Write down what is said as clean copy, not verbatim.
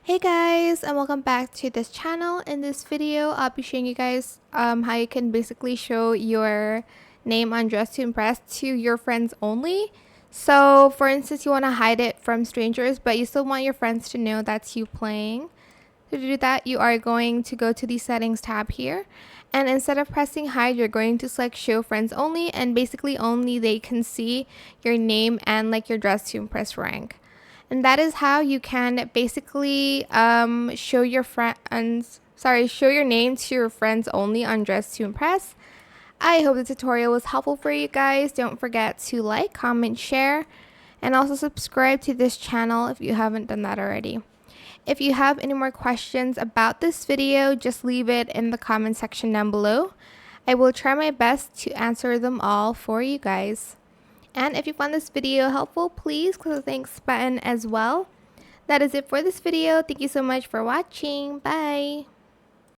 Hey guys, and welcome back to this channel. In this video, I'll be showing you guys how you can basically show your name on Dress to Impress to your friends only. So for instance, you want to hide it from strangers, but you still want your friends to know that's you playing. To do that, you are going to go to the settings tab here. And instead of pressing hide, you're going to select show friends only, and basically only they can see your name and like your Dress to Impress rank. And that is how you can basically show your show your name to your friends only on Dress to Impress. I hope the tutorial was helpful for you guys. Don't forget to like, comment, share, and also subscribe to this channel if you haven't done that already. If you have any more questions about this video, just leave it in the comment section down below. I will try my best to answer them all for you guys. And if you found this video helpful, please click the thanks button as well. That is it for this video. Thank you so much for watching. Bye!